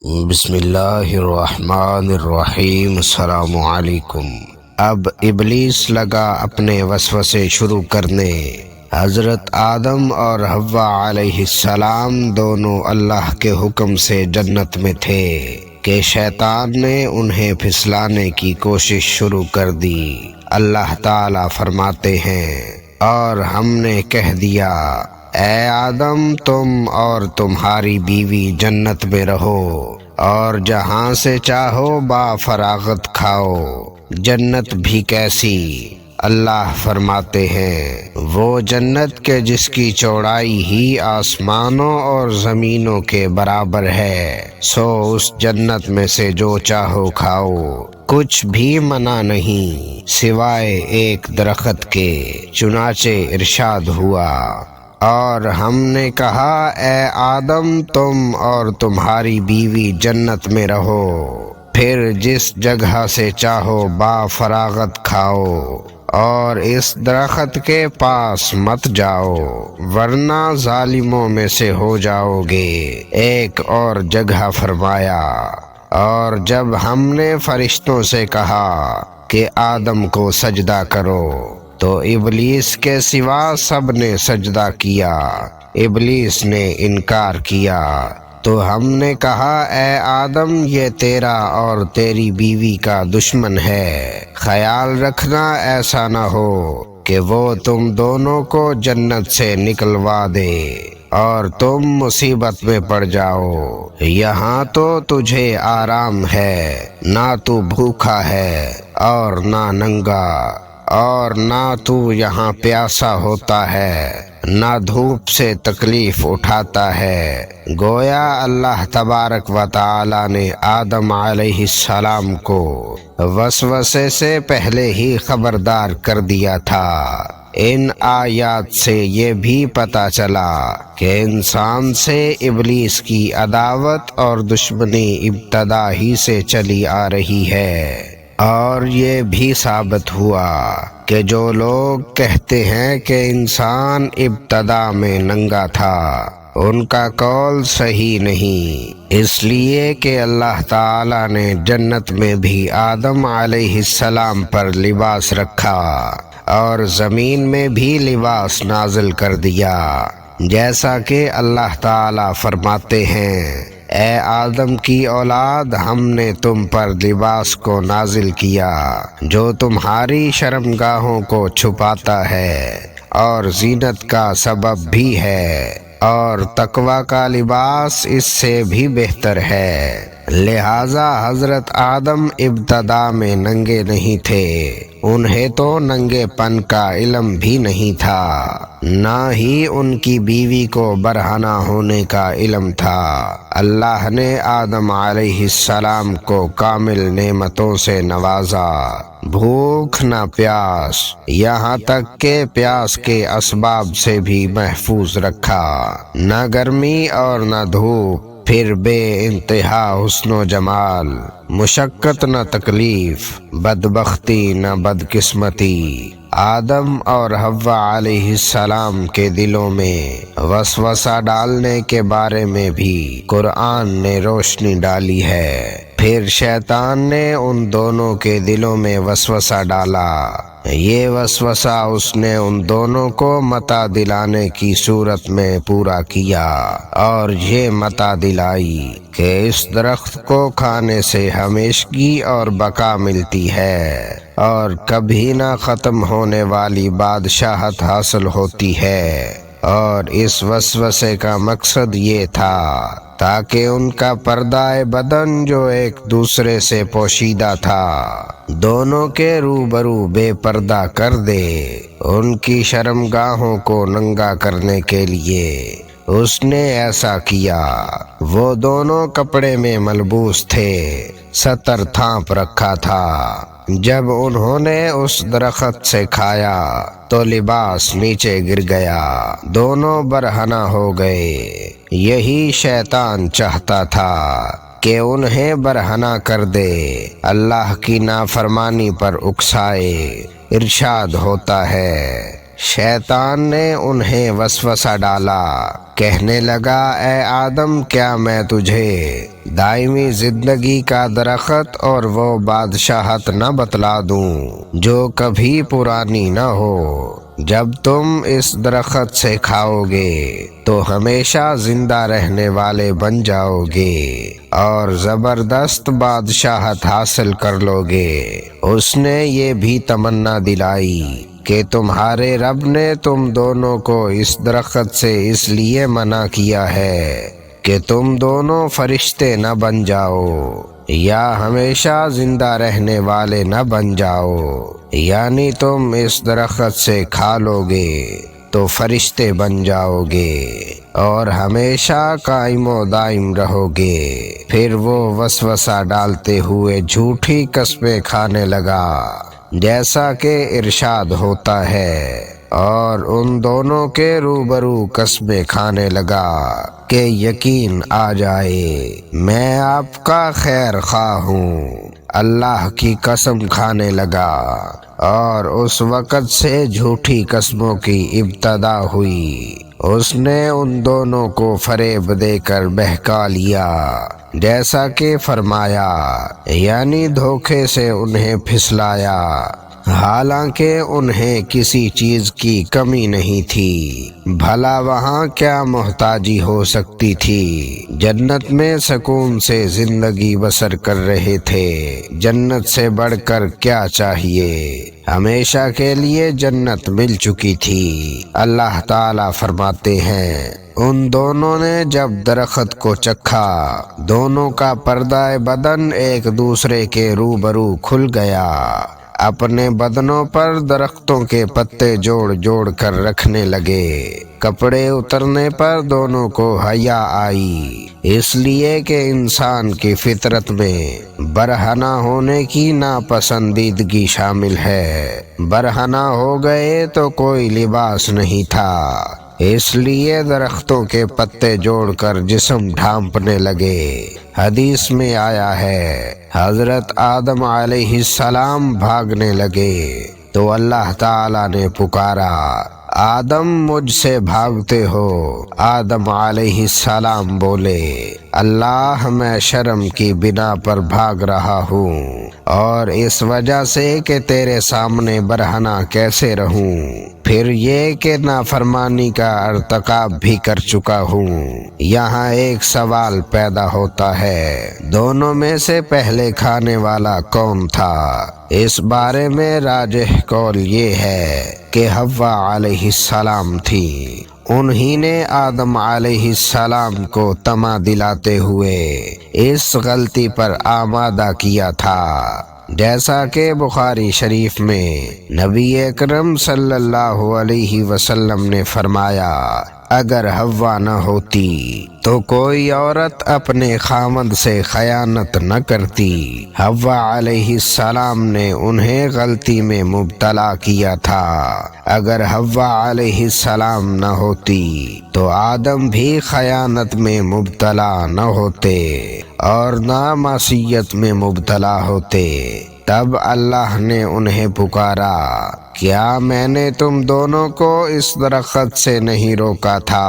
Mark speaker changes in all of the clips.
Speaker 1: بسم اللہ الرحمن الرحیم۔ السلام علیکم۔ اب ابلیس لگا اپنے وسوسے شروع کرنے۔ حضرت آدم اور حوا علیہ السلام دونوں اللہ کے حکم سے جنت میں تھے کہ شیطان نے انہیں پھسلانے کی کوشش شروع کر دی۔ اللہ تعالی فرماتے ہیں، اور ہم نے کہہ دیا، اے آدم تم اور تمہاری بیوی جنت میں رہو اور جہاں سے چاہو با فراغت کھاؤ۔ جنت بھی کیسی؟ اللہ فرماتے ہیں، وہ جنت کے جس کی چوڑائی ہی آسمانوں اور زمینوں کے برابر ہے، سو اس جنت میں سے جو چاہو کھاؤ، کچھ بھی منع نہیں سوائے ایک درخت کے۔ چنانچہ ارشاد ہوا، اور ہم نے کہا، اے آدم تم اور تمہاری بیوی جنت میں رہو، پھر جس جگہ سے چاہو با فراغت کھاؤ، اور اس درخت کے پاس مت جاؤ ورنہ ظالموں میں سے ہو جاؤ گے۔ ایک اور جگہ فرمایا، اور جب ہم نے فرشتوں سے کہا کہ آدم کو سجدہ کرو تو ابلیس کے سوا سب نے سجدہ کیا۔ ابلیس نے انکار کیا تو ہم نے کہا، اے آدم یہ تیرا اور تیری بیوی کا دشمن ہے، خیال رکھنا ایسا نہ ہو کہ وہ تم دونوں کو جنت سے نکلوا دے اور تم مصیبت میں پڑ جاؤ۔ یہاں تو تجھے آرام ہے، نہ تو بھوکا ہے اور نہ ننگا، اور نہ تو یہاں پیاسا ہوتا ہے، نہ دھوپ سے تکلیف اٹھاتا ہے۔ گویا اللہ تبارک و تعالی نے آدم علیہ السلام کو وسوسے سے پہلے ہی خبردار کر دیا تھا۔ ان آیات سے یہ بھی پتہ چلا کہ انسان سے ابلیس کی عداوت اور دشمنی ابتدا ہی سے چلی آ رہی ہے، اور یہ بھی ثابت ہوا کہ جو لوگ کہتے ہیں کہ انسان ابتدا میں ننگا تھا، ان کا قول صحیح نہیں، اس لیے کہ اللہ تعالی نے جنت میں بھی آدم علیہ السلام پر لباس رکھا اور زمین میں بھی لباس نازل کر دیا، جیسا کہ اللہ تعالی فرماتے ہیں، اے آدم کی اولاد ہم نے تم پر لباس کو نازل کیا جو تمہاری شرمگاہوں کو چھپاتا ہے اور زینت کا سبب بھی ہے، اور تقوی کا لباس اس سے بھی بہتر ہے۔ لہذا حضرت آدم ابتدا میں ننگے نہیں تھے، انہیں تو ننگے پن کا علم بھی نہیں تھا، نہ ہی ان کی بیوی کو برہنہ ہونے کا علم تھا۔ اللہ نے آدم علیہ السلام کو کامل نعمتوں سے نوازا، بھوک نہ پیاس، یہاں تک کہ پیاس کے اسباب سے بھی محفوظ رکھا، نہ گرمی اور نہ دھوپ، پھر بے انتہا حسن و جمال، مشقت نہ تکلیف، بدبختی نہ بدقسمتی۔ آدم اور حوا علیہ السلام کے دلوں میں وسوسہ ڈالنے کے بارے میں بھی قرآن نے روشنی ڈالی ہے۔ پھر شیطان نے ان دونوں کے دلوں میں وسوسہ ڈالا، یہ وسوسہ اس نے ان دونوں کو متاع دلانے کی صورت میں پورا کیا، اور یہ متاع دلائی کہ اس درخت کو کھانے سے ہمیشگی اور بقا ملتی ہے اور کبھی نہ ختم ہونے والی بادشاہت حاصل ہوتی ہے، اور اس وسوسے کا مقصد یہ تھا تاکہ ان کا پردہ بدن جو ایک دوسرے سے پوشیدہ تھا دونوں کے روبرو بے پردہ کر دے۔ ان کی شرمگاہوں کو ننگا کرنے کے لیے اس نے ایسا کیا۔ وہ دونوں کپڑے میں ملبوس تھے، ستر تھانپ رکھا تھا۔ جب انہوں نے اس درخت سے کھایا تو لباس نیچے گر گیا، دونوں برہنہ ہو گئے۔ یہی شیطان چاہتا تھا کہ انہیں برہنہ کر دے، اللہ کی نافرمانی پر اکسائے۔ ارشاد ہوتا ہے، شیطان نے انہیں وسوسہ ڈالا، کہنے لگا اے آدم کیا میں تجھے دائمی زندگی کا درخت اور وہ بادشاہت نہ بتلا دوں جو کبھی پرانی نہ ہو؟ جب تم اس درخت سے کھاؤ گے تو ہمیشہ زندہ رہنے والے بن جاؤ گے اور زبردست بادشاہت حاصل کر لو گے۔ اس نے یہ بھی تمنا دلائی کہ تمہارے رب نے تم دونوں کو اس درخت سے اس لیے منع کیا ہے کہ تم دونوں فرشتے نہ بن جاؤ یا ہمیشہ زندہ رہنے والے نہ بن جاؤ، یعنی تم اس درخت سے کھا لو گے تو فرشتے بن جاؤ گے اور ہمیشہ قائم و دائم رہو گے۔ پھر وہ وسوسہ ڈالتے ہوئے جھوٹی قسمیں کھانے لگا جیسا کہ ارشاد ہوتا ہے، اور ان دونوں کے روبرو قسمیں کھانے لگا کہ یقین آ جائے میں آپ کا خیر خواہ ہوں۔ اللہ کی قسم کھانے لگا اور اس وقت سے جھوٹی قسموں کی ابتدا ہوئی۔ اس نے ان دونوں کو فریب دے کر بہکا لیا جیسا کہ فرمایا، یعنی دھوکے سے انہیں پھسلایا، حالانکہ انہیں کسی چیز کی کمی نہیں تھی۔ بھلا وہاں کیا محتاجی ہو سکتی تھی؟ جنت میں سکون سے زندگی بسر کر رہے تھے، جنت سے بڑھ کر کیا چاہیے؟ ہمیشہ کے لیے جنت مل چکی تھی۔ اللہ تعالیٰ فرماتے ہیں ان دونوں نے جب درخت کو چکھا، دونوں کا پردہ بدن ایک دوسرے کے روبرو کھل گیا، اپنے بدنوں پر درختوں کے پتے جوڑ جوڑ کر رکھنے لگے۔ کپڑے اترنے پر دونوں کو حیا آئی، اس لیے کہ انسان کی فطرت میں برہنہ ہونے کی ناپسندیدگی شامل ہے۔ برہنہ ہو گئے تو کوئی لباس نہیں تھا، اس لیے درختوں کے پتے جوڑ کر جسم ڈھانپنے لگے۔ حدیث میں آیا ہے حضرت آدم علیہ السلام بھاگنے لگے تو اللہ تعالیٰ نے پکارا، آدم مجھ سے بھاگتے ہو؟ آدم علیہ السلام بولے، اللہ میں شرم کی بنا پر بھاگ رہا ہوں اور اس وجہ سے کہ تیرے سامنے برہنہ کیسے رہوں، پھر یہ کہ نافرمانی کا ارتکاب بھی کر چکا ہوں۔ یہاں ایک سوال پیدا ہوتا ہے، دونوں میں سے پہلے کھانے والا کون تھا؟ اس بارے میں راجح قول یہ ہے کہ حوا علیہ السلام تھی۔ انہی نے آدم علیہ السلام کو طمع دلاتے ہوئے اس غلطی پر آمادہ کیا تھا، جیسا کہ بخاری شریف میں نبی اکرم صلی اللہ علیہ وسلم نے فرمایا، اگر حوا نہ ہوتی تو کوئی عورت اپنے خاوند سے خیانت نہ کرتی۔ حوا علیہ السلام نے انہیں غلطی میں مبتلا کیا تھا۔ اگر حوا علیہ السلام نہ ہوتی تو آدم بھی خیانت میں مبتلا نہ ہوتے اور نہ معصیت میں مبتلا ہوتے۔ تب اللہ نے انہیں پکارا، کیا میں نے تم دونوں کو اس درخت سے نہیں روکا تھا؟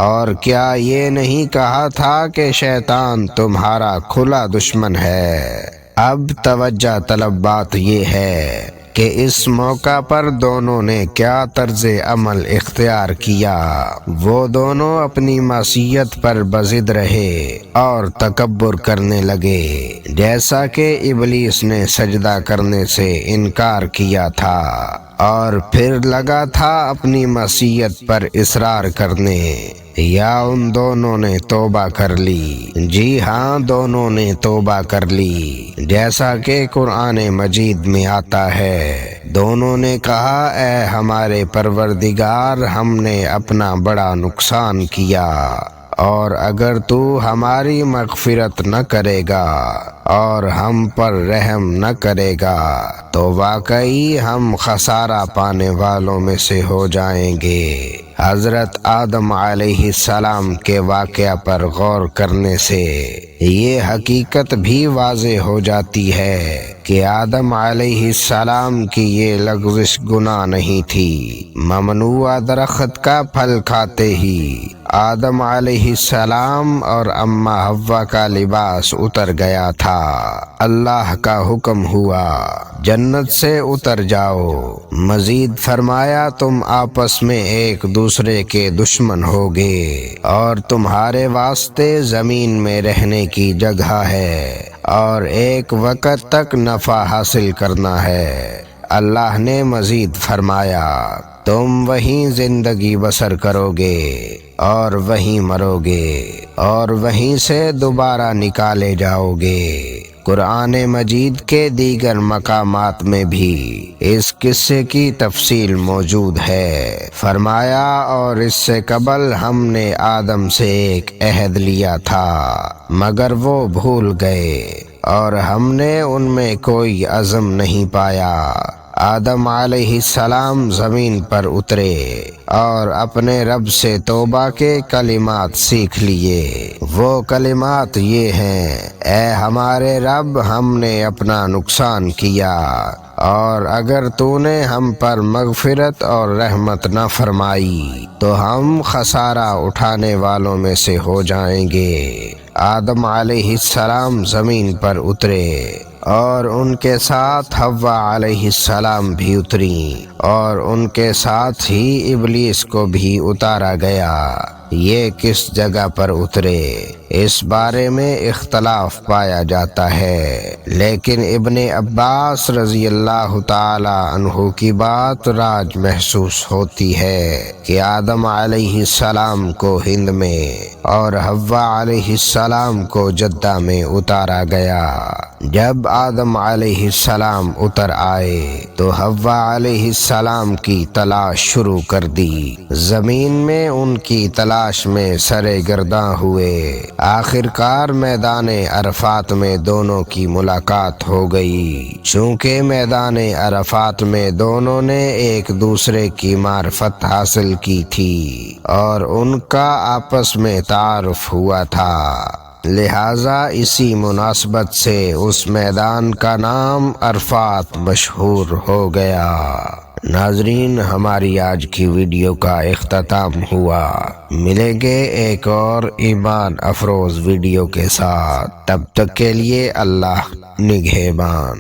Speaker 1: اور کیا یہ نہیں کہا تھا کہ شیطان تمہارا کھلا دشمن ہے؟ اب توجہ طلب بات یہ ہے کہ اس موقع پر دونوں نے کیا طرز عمل اختیار کیا۔ وہ دونوں اپنی معصیت پر بضد رہے اور تکبر کرنے لگے، جیسا کہ ابلیس نے سجدہ کرنے سے انکار کیا تھا اور پھر لگا تھا اپنی معصیت پر اصرار کرنے، یا ان دونوں نے توبہ کر لی؟ جی ہاں، دونوں نے توبہ کر لی، جیسا کہ قرآن مجید میں آتا ہے، دونوں نے کہا اے ہمارے پروردگار، ہم نے اپنا بڑا نقصان کیا اور اگر تو ہماری مغفرت نہ کرے گا اور ہم پر رحم نہ کرے گا تو واقعی ہم خسارہ پانے والوں میں سے ہو جائیں گے۔ حضرت آدم علیہ السلام کے واقعہ پر غور کرنے سے یہ حقیقت بھی واضح ہو جاتی ہے کہ آدم علیہ السلام کی یہ لغزش گناہ نہیں تھی۔ ممنوع درخت کا پھل کھاتے ہی آدم علیہ السلام اور اماں حوا کا لباس اتر گیا تھا۔ اللہ کا حکم ہوا جنت سے اتر جاؤ۔ مزید فرمایا تم آپس میں ایک دوسرے کے دشمن ہوگے اور تمہارے واسطے زمین میں رہنے کی جگہ ہے اور ایک وقت تک نفع حاصل کرنا ہے۔ اللہ نے مزید فرمایا تم وہیں زندگی بسر کرو گے اور وہیں مرو گے اور وہیں سے دوبارہ نکالے جاؤ گے۔ قرآن مجید کے دیگر مقامات میں بھی اس قصے کی تفصیل موجود ہے۔ فرمایا اور اس سے قبل ہم نے آدم سے ایک عہد لیا تھا مگر وہ بھول گئے اور ہم نے ان میں کوئی عزم نہیں پایا۔ آدم علیہ السلام زمین پر اترے اور اپنے رب سے توبہ کے کلمات سیکھ لیے۔ وہ کلمات یہ ہیں: اے ہمارے رب، ہم نے اپنا نقصان کیا اور اگر تو نے ہم پر مغفرت اور رحمت نہ فرمائی تو ہم خسارہ اٹھانے والوں میں سے ہو جائیں گے۔ آدم علیہ السلام زمین پر اترے اور ان کے ساتھ حوا علیہ السلام بھی اتریں اور ان کے ساتھ ہی ابلیس کو بھی اتارا گیا۔ یہ کس جگہ پر اترے اس بارے میں اختلاف پایا جاتا ہے، لیکن ابن عباس رضی اللہ تعالی عنہ کی بات راج محسوس ہوتی ہے کہ آدم علیہ السلام کو ہند میں اور حوا علیہ السلام کو جدہ میں اتارا گیا۔ جب آدم علیہ السلام اتر آئے تو حوا علیہ السلام کی تلاش شروع کر دی۔ زمین میں ان کی تلاش میں سرے گرداں ہوئے۔ آخر کار میدان عرفات میں دونوں کی ملاقات ہو گئی۔ چونکہ میدان عرفات میں دونوں نے ایک دوسرے کی معرفت حاصل کی تھی اور ان کا آپس میں تعارف ہوا تھا، لہٰذا اسی مناسبت سے اس میدان کا نام عرفات مشہور ہو گیا۔ ناظرین، ہماری آج کی ویڈیو کا اختتام ہوا۔ ملیں گے ایک اور ایمان افروز ویڈیو کے ساتھ، تب تک کے لیے اللہ نگہبان۔